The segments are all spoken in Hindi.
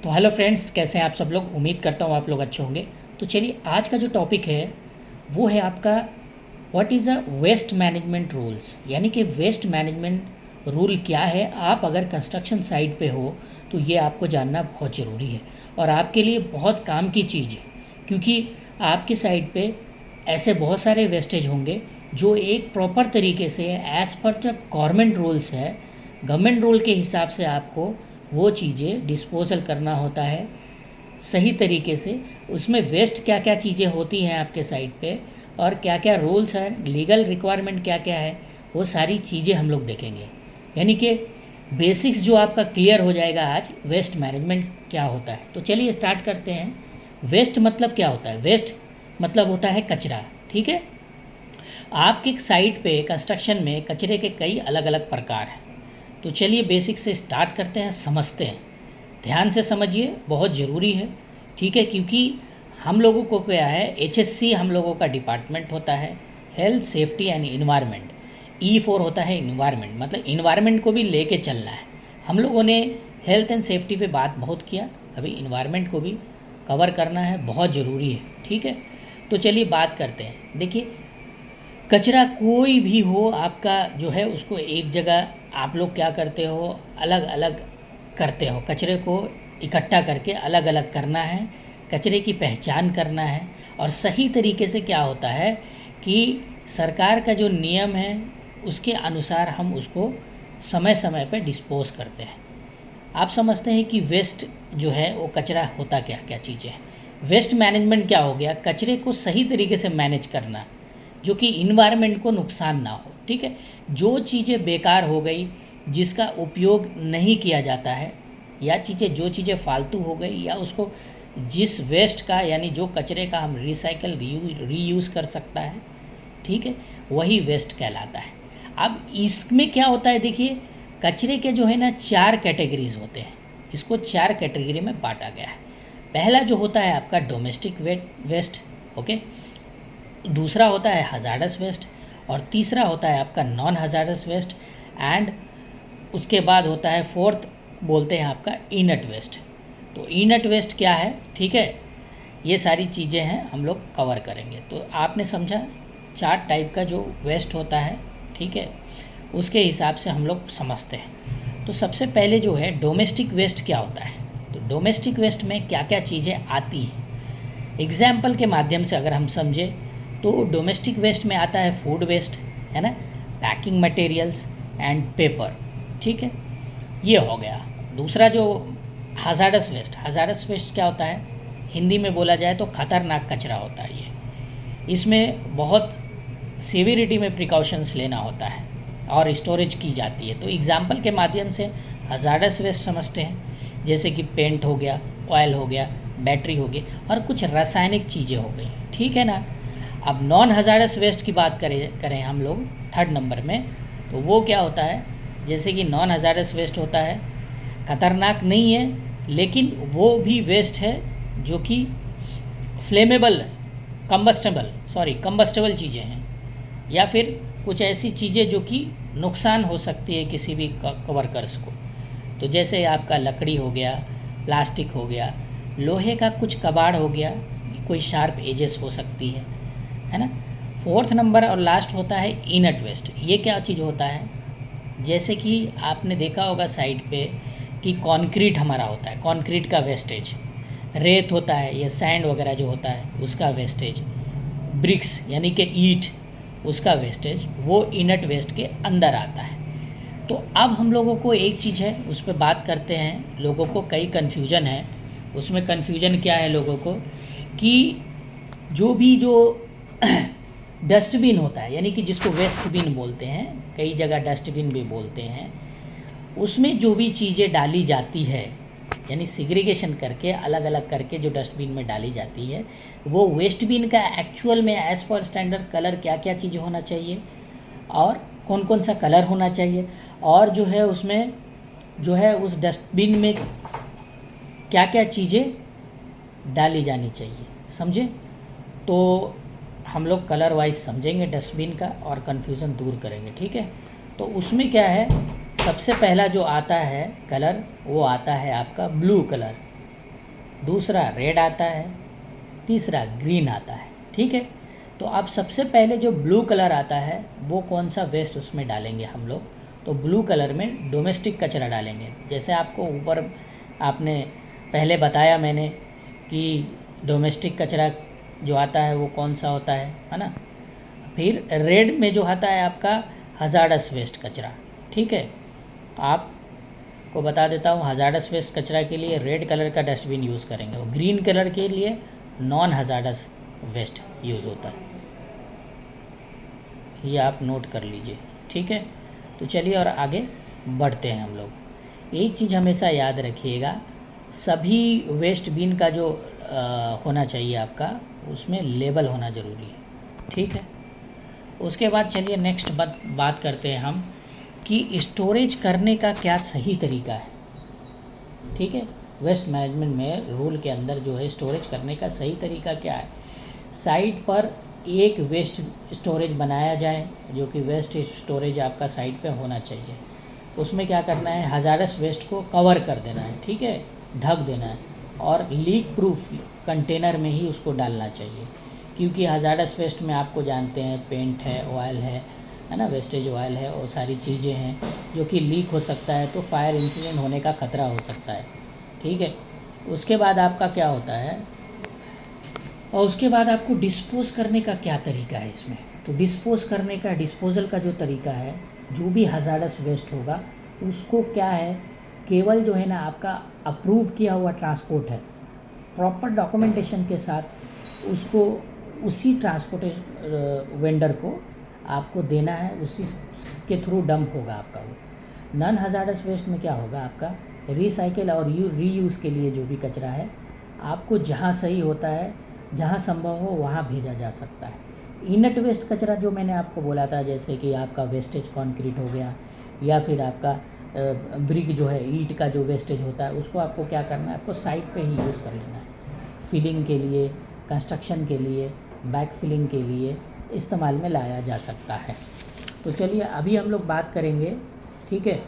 तो हेलो फ्रेंड्स, कैसे हैं आप सब लोग। उम्मीद करता हूँ आप लोग अच्छे होंगे। तो चलिए, आज का जो टॉपिक है वो है आपका what is a waste management rules, यानी कि वेस्ट मैनेजमेंट रूल क्या है। आप अगर कंस्ट्रक्शन साइट पे हो तो ये आपको जानना बहुत ज़रूरी है और आपके लिए बहुत काम की चीज़ है, क्योंकि आपके साइट पे ऐसे बहुत सारे वेस्टेज होंगे जो एक प्रॉपर तरीके से एज़ पर जो गवर्नमेंट रूल्स है, गवर्नमेंट रूल के हिसाब से आपको वो चीज़ें डिस्पोजल करना होता है सही तरीके से। उसमें वेस्ट क्या क्या चीज़ें होती हैं आपके साइट पे और क्या क्या रूल्स हैं, लीगल रिक्वायरमेंट क्या क्या है, वो सारी चीज़ें हम लोग देखेंगे। यानी कि बेसिक्स जो आपका क्लियर हो जाएगा आज, वेस्ट मैनेजमेंट क्या होता है। तो चलिए स्टार्ट करते हैं। वेस्ट मतलब क्या होता है? वेस्ट मतलब होता है कचरा। ठीक है। आपके साइट पे कंस्ट्रक्शन में कचरे के कई अलग अलग प्रकार हैं। तो चलिए बेसिक से स्टार्ट करते हैं, समझते हैं। ध्यान से समझिए, बहुत ज़रूरी है। ठीक है, क्योंकि हम लोगों को क्या है, एचएससी हम लोगों का डिपार्टमेंट होता है हेल्थ सेफ्टी एंड इन्वायरमेंट। ई4 होता है इन्वायरमेंट, मतलब इन्वायरमेंट को भी लेके चलना है। हम लोगों ने हेल्थ एंड सेफ्टी पे बात बहुत किया, अभी इन्वायरमेंट को भी कवर करना है, बहुत ज़रूरी है। ठीक है, तो चलिए बात करते हैं। देखिए, कचरा कोई भी हो आपका जो है, उसको एक जगह आप लोग क्या करते हो, अलग अलग करते हो। कचरे को इकट्ठा करके अलग अलग करना है, कचरे की पहचान करना है। और सही तरीके से क्या होता है कि सरकार का जो नियम है उसके अनुसार हम उसको समय समय पर डिस्पोज करते हैं। आप समझते हैं कि वेस्ट जो है वो कचरा होता क्या क्या चीज़ें हैं। वेस्ट मैनेजमेंट क्या हो गया? कचरे को सही तरीके से मैनेज करना जो कि इन्वायरमेंट को नुकसान ना हो। ठीक है, जो चीज़ें बेकार हो गई, जिसका उपयोग नहीं किया जाता है, या जो चीज़ें फालतू हो गई, या उसको जिस वेस्ट का, यानी जो कचरे का हम रिसाइकल रीयूज़ कर सकता है, ठीक है, वही वेस्ट कहलाता है। अब इसमें क्या होता है, देखिए, कचरे के जो है ना 4 कैटेगरीज होते हैं। इसको 4 कैटेगरी में बांटा गया है। पहला जो होता है आपका डोमेस्टिक वेस्ट, ओके। दूसरा होता है हजार्डस वेस्ट, और तीसरा होता है आपका नॉन हजार्डस वेस्ट, एंड उसके बाद होता है फोर्थ, बोलते हैं आपका इनट वेस्ट। तो इनट वेस्ट क्या है? ठीक है, ये सारी चीज़ें हैं, हम लोग कवर करेंगे। तो आपने समझा 4 टाइप का जो वेस्ट होता है, ठीक है, उसके हिसाब से हम लोग समझते हैं। तो सबसे पहले जो है डोमेस्टिक वेस्ट क्या होता है। तो डोमेस्टिक वेस्ट में क्या क्या चीज़ें आती हैं, एग्जाम्पल के माध्यम से अगर हम समझें तो डोमेस्टिक वेस्ट में आता है फूड वेस्ट, है ना, पैकिंग मटेरियल्स एंड पेपर। ठीक है, ये हो गया। दूसरा जो हज़ार्डस वेस्ट क्या होता है, हिंदी में बोला जाए तो खतरनाक कचरा होता है ये। इसमें बहुत सीवियरिटी में प्रिकॉशंस लेना होता है और स्टोरेज की जाती है। तो एग्जाम्पल के माध्यम से हज़ार्डस वेस्ट समझते हैं, जैसे कि पेंट हो गया, ऑयल हो गया, बैटरी हो गई, और कुछ रासायनिक चीज़ें हो गई। ठीक है ना। अब नॉन हज़ार्डस वेस्ट की बात करें हम लोग थर्ड नंबर में, तो वो क्या होता है, जैसे कि नॉन हज़ार्डस वेस्ट होता है, ख़तरनाक नहीं है, लेकिन वो भी वेस्ट है जो कि फ्लेमेबल, कंबस्टेबल चीज़ें हैं, या फिर कुछ ऐसी चीज़ें जो कि नुकसान हो सकती है किसी भी वर्कर्स को। तो जैसे आपका लकड़ी हो गया, प्लास्टिक हो गया, लोहे का कुछ कबाड़ हो गया, कोई शार्प एजेस हो सकती है ना। फोर्थ नंबर और लास्ट होता है इनट वेस्ट। ये क्या चीज़ होता है, जैसे कि आपने देखा होगा साइड पे कि कंक्रीट हमारा होता है, कंक्रीट का वेस्टेज, रेत होता है, ये सैंड वगैरह जो होता है उसका वेस्टेज, ब्रिक्स यानी कि ईंट, उसका वेस्टेज, वो इनट वेस्ट के अंदर आता है। तो अब हम लोगों को एक चीज़ है उस पर बात करते हैं। लोगों को कई कन्फ्यूजन है, उसमें कन्फ्यूजन क्या है लोगों को, कि जो डस्टबिन होता है, यानी कि जिसको वेस्ट बिन बोलते हैं, कई जगह डस्टबिन भी बोलते हैं, उसमें जो भी चीज़ें डाली जाती है, यानी सिग्रीगेशन करके अलग अलग करके जो डस्टबिन में डाली जाती है, वो वेस्ट बिन का एक्चुअल में एज़ पर स्टैंडर्ड कलर क्या क्या चीज़ होना चाहिए और कौन कौन सा कलर होना चाहिए, और जो है उसमें जो है उस डस्टबिन में क्या क्या चीज़ें डाली जानी चाहिए, समझे। तो हम लोग कलर वाइज समझेंगे डस्टबिन का और कन्फ्यूज़न दूर करेंगे। ठीक है, तो उसमें क्या है, सबसे पहला जो आता है कलर, वो आता है आपका ब्लू कलर। दूसरा रेड आता है, तीसरा ग्रीन आता है। ठीक है, तो अब सबसे पहले जो ब्लू कलर आता है वो कौन सा वेस्ट उसमें डालेंगे हम लोग, तो ब्लू कलर में डोमेस्टिक कचरा डालेंगे। जैसे आपको ऊपर आपने पहले बताया मैंने कि डोमेस्टिक कचरा जो आता है वो कौन सा होता है ना। फिर रेड में जो आता है आपका हजार्डस वेस्ट कचरा। ठीक है, आपको बता देता हूँ, हजार्डस वेस्ट कचरा के लिए रेड कलर का डस्टबिन यूज़ करेंगे और ग्रीन कलर के लिए नॉन हजार्डस वेस्ट यूज़ होता है। ये आप नोट कर लीजिए। ठीक है, तो चलिए और आगे बढ़ते हैं हम लोग। एक चीज़ हमेशा याद रखिएगा, सभी वेस्ट बिन का जो होना चाहिए आपका, उसमें लेबल होना ज़रूरी है। ठीक है, उसके बाद चलिए नेक्स्ट बात करते हैं हम कि स्टोरेज करने का क्या सही तरीका है। ठीक है, वेस्ट मैनेजमेंट में रूल के अंदर जो है स्टोरेज करने का सही तरीका क्या है। साइट पर एक वेस्ट स्टोरेज बनाया जाए, जो कि वेस्ट स्टोरेज आपका साइट पे होना चाहिए। उसमें क्या करना है, हजारस वेस्ट को कवर कर देना है। ठीक है, ढक देना है और लीक प्रूफ कंटेनर में ही उसको डालना चाहिए, क्योंकि हजारस वेस्ट में आपको जानते हैं पेंट है, ऑयल है ना, वेस्टेज ऑयल है और सारी चीज़ें हैं जो कि लीक हो सकता है, तो फायर इंसिडेंट होने का खतरा हो सकता है। ठीक है, उसके बाद आपका क्या होता है, और उसके बाद आपको डिस्पोज़ करने का क्या तरीका है इसमें। तो डिस्पोज़ करने का, डिस्पोज़ल का जो तरीका है, जो भी हज़ार्डस वेस्ट होगा उसको क्या है, केवल जो है ना आपका अप्रूव किया हुआ ट्रांसपोर्ट है, प्रॉपर डॉक्यूमेंटेशन के साथ उसको उसी ट्रांसपोर्टेशन वेंडर को आपको देना है, उसी के थ्रू डंप होगा आपका वो। नॉन हज़ार्डस वेस्ट में क्या होगा, आपका रिसाइकिल और रीयूज़ के लिए जो भी कचरा है, आपको जहाँ सही होता है, जहाँ संभव हो वहाँ भेजा जा सकता है। इनट वेस्ट कचरा जो मैंने आपको बोला था, जैसे कि आपका वेस्टेज कंक्रीट हो गया, या फिर आपका ब्रिक जो है, ईंट का जो वेस्टेज होता है, उसको आपको क्या करना है, आपको साइट पे ही यूज़ कर लेना है। फिलिंग के लिए, कंस्ट्रक्शन के लिए, बैक फिलिंग के लिए इस्तेमाल में लाया जा सकता है। तो चलिए अभी हम लोग बात करेंगे, ठीक है,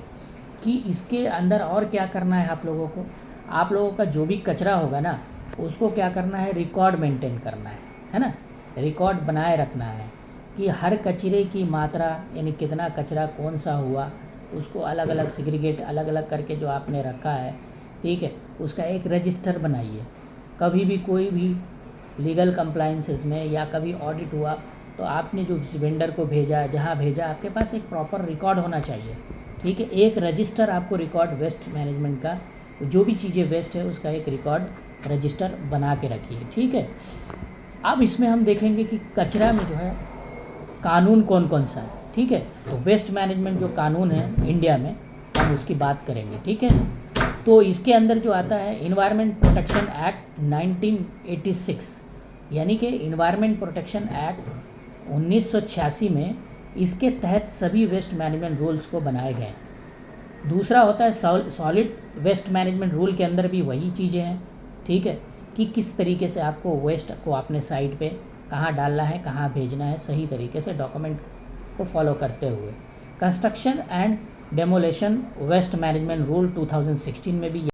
कि इसके अंदर और क्या करना है आप लोगों को। आप लोगों का जो भी कचरा होगा ना, उसको क्या करना है, रिकॉर्ड मेंटेन करना है ना, रिकॉर्ड बनाए रखना है कि हर कचरे की मात्रा, यानी कितना कचरा कौन सा हुआ, उसको अलग अलग सेग्रीगेट अलग अलग करके जो आपने रखा है, ठीक है, उसका एक रजिस्टर बनाइए। कभी भी कोई भी लीगल कंप्लाइंसेस में या कभी ऑडिट हुआ तो आपने जो वेंडर को भेजा, जहाँ भेजा, आपके पास एक प्रॉपर रिकॉर्ड होना चाहिए। ठीक है, एक रजिस्टर आपको रिकॉर्ड वेस्ट मैनेजमेंट का, जो भी चीज़ें वेस्ट है उसका एक रिकॉर्ड रजिस्टर बना के रखिए। ठीक है, अब इसमें हम देखेंगे कि कचरा में जो है कानून कौन कौन सा है। ठीक है, तो वेस्ट मैनेजमेंट जो कानून है इंडिया में, हम उसकी बात करेंगे। ठीक है, तो इसके अंदर जो आता है इन्वायरमेंट प्रोटेक्शन एक्ट 1986, यानी कि इन्वायरमेंट प्रोटेक्शन एक्ट 1986 में, इसके तहत सभी वेस्ट मैनेजमेंट रूल्स को बनाए गए। दूसरा होता है सॉलिड वेस्ट मैनेजमेंट रूल के अंदर भी वही चीज़ें हैं। ठीक है, कि किस तरीके से आपको वेस्ट को अपने साइट पे कहाँ डालना है, कहाँ भेजना है, सही तरीके से डॉक्यूमेंट को फॉलो करते हुए। Construction and demolition waste management rule 2016 में भी